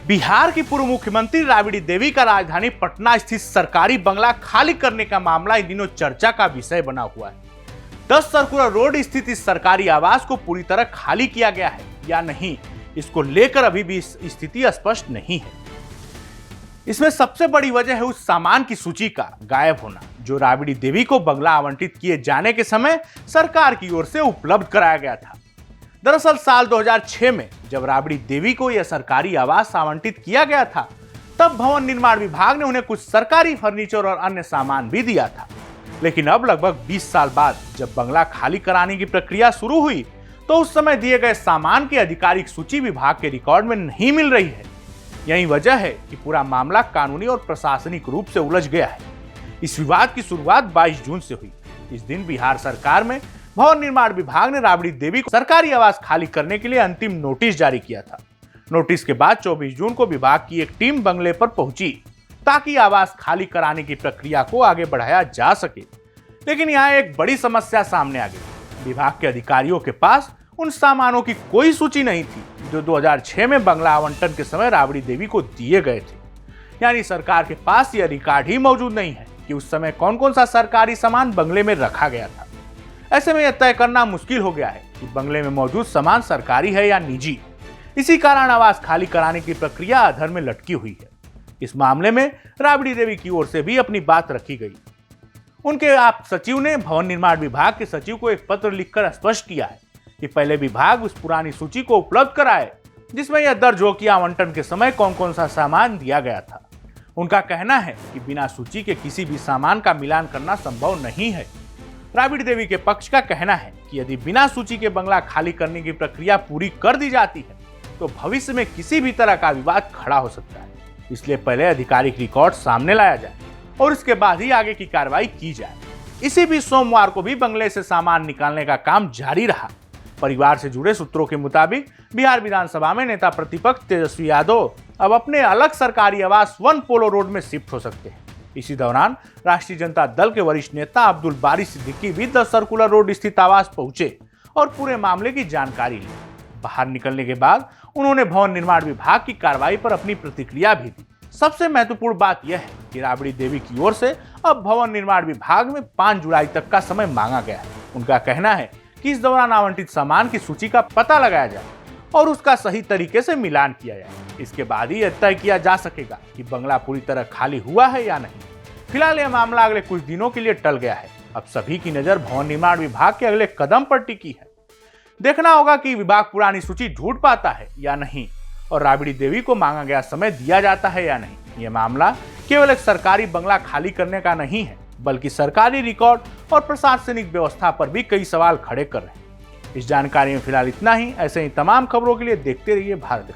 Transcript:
बिहार की पूर्व मुख्यमंत्री राबड़ी देवी का राजधानी पटना स्थित सरकारी बंगला खाली करने का मामला इन दिनों चर्चा का विषय बना हुआ है। 10 सर्कुलर रोड स्थित इस सरकारी आवास को पूरी तरह खाली किया गया है या नहीं, इसको लेकर अभी भी स्थिति स्पष्ट नहीं है। इसमें सबसे बड़ी वजह है उस सामान की सूची का गायब होना, जो राबड़ी देवी को बंगला आवंटित किए जाने के समय सरकार की ओर से उपलब्ध कराया गया था। दरअसल साल 2006 में जब राबड़ी देवी को यह सरकारी आवास आवंटित किया गया था, तब भवन निर्माण विभाग ने उन्हें कुछ सरकारी फर्नीचर और अन्य सामान भी दिया था। लेकिन अब लगभग 20 साल बाद जब बंगला खाली कराने की प्रक्रिया शुरू हुई, तो उस समय दिए गए सामान की आधिकारिक सूची विभाग के रिकॉर्ड में नहीं मिल रही है। यही वजह है कि पूरा मामला कानूनी और प्रशासनिक रूप से उलझ गया है। इस विवाद की शुरुआत 22 जून से हुई। इस दिन बिहार सरकार में भवन निर्माण विभाग ने राबड़ी देवी को सरकारी आवास खाली करने के लिए अंतिम नोटिस जारी किया था। नोटिस के बाद 24 जून को विभाग की एक टीम बंगले पर पहुंची ताकि आवास खाली कराने की प्रक्रिया को आगे बढ़ाया जा सके। लेकिन यहाँ एक बड़ी समस्या सामने आ गई। विभाग के अधिकारियों के पास उन सामानों की कोई सूची नहीं थी जो 2006 में बंगला आवंटन के समय राबड़ी देवी को दिए गए थे। यानी सरकार के पास यह रिकॉर्ड ही मौजूद नहीं है कि उस समय कौन कौन सा सरकारी सामान बंगले में रखा गया था। ऐसे में यह तय करना मुश्किल हो गया है कि बंगले में मौजूद सामान सरकारी है या निजी। इसी कारण आवास खाली कराने की प्रक्रिया अधर में लटकी हुई है। इस मामले में राबड़ी देवी की ओर से भी अपनी बात रखी गई। उनके आप सचिव ने भवन निर्माण विभाग के सचिव को एक पत्र लिखकर स्पष्ट किया है कि पहले विभाग उस पुरानी सूची को उपलब्ध कराए जिसमें यह दर्ज हो कि आवंटन के समय कौन कौन सा सामान दिया गया था। उनका कहना है कि बिना सूची के किसी भी सामान का मिलान करना संभव नहीं है। राबड़ी देवी के पक्ष का कहना है कि यदि बिना सूची के बंगला खाली करने की प्रक्रिया पूरी कर दी जाती है तो भविष्य में किसी भी तरह का विवाद खड़ा हो सकता है। इसलिए पहले आधिकारिक रिकॉर्ड सामने लाया जाए और इसके बाद ही आगे की कार्रवाई की जाए। इसी बीच सोमवार को भी बंगले से सामान निकालने का काम जारी रहा। परिवार से जुड़े सूत्रों के मुताबिक बिहार विधानसभा में नेता प्रतिपक्ष तेजस्वी यादव अब अपने अलग सरकारी आवास 1 पोलो रोड में शिफ्ट हो सकते हैं। इसी दौरान राष्ट्रीय जनता दल के वरिष्ठ नेता अब्दुल बारी सिद्दीकी भी 10 सर्कुलर रोड स्थित आवास पहुंचे और पूरे मामले की जानकारी ली। बाहर निकलने के बाद उन्होंने भवन निर्माण विभाग की कार्रवाई पर अपनी प्रतिक्रिया भी दी। सबसे महत्वपूर्ण बात यह है कि राबड़ी देवी की ओर से अब भवन निर्माण विभाग में 5 जुलाई तक का समय मांगा गया है। उनका कहना है कि इस दौरान आवंटित सामान की सूची का पता लगाया जाए और उसका सही तरीके से मिलान किया जाए। इसके बाद ही यह तय किया जा सकेगा कि बंगला पूरी तरह खाली हुआ है या नहीं। फिलहाल यह मामला अगले कुछ दिनों के लिए टल गया है। अब सभी की नजर भवन निर्माण विभाग के अगले कदम पर टिकी है। देखना होगा कि विभाग पुरानी सूची ढूंढ पाता है या नहीं और राबड़ी देवी को मांगा गया समय दिया जाता है या नहीं। यह मामला केवल एक सरकारी बंगला खाली करने का नहीं है, बल्कि सरकारी रिकॉर्ड और प्रशासनिक व्यवस्था पर भी कई सवाल खड़े कर रहे हैं। इस जानकारी में फिलहाल इतना ही। ऐसे ही तमाम खबरों के लिए देखते रहिए भारत।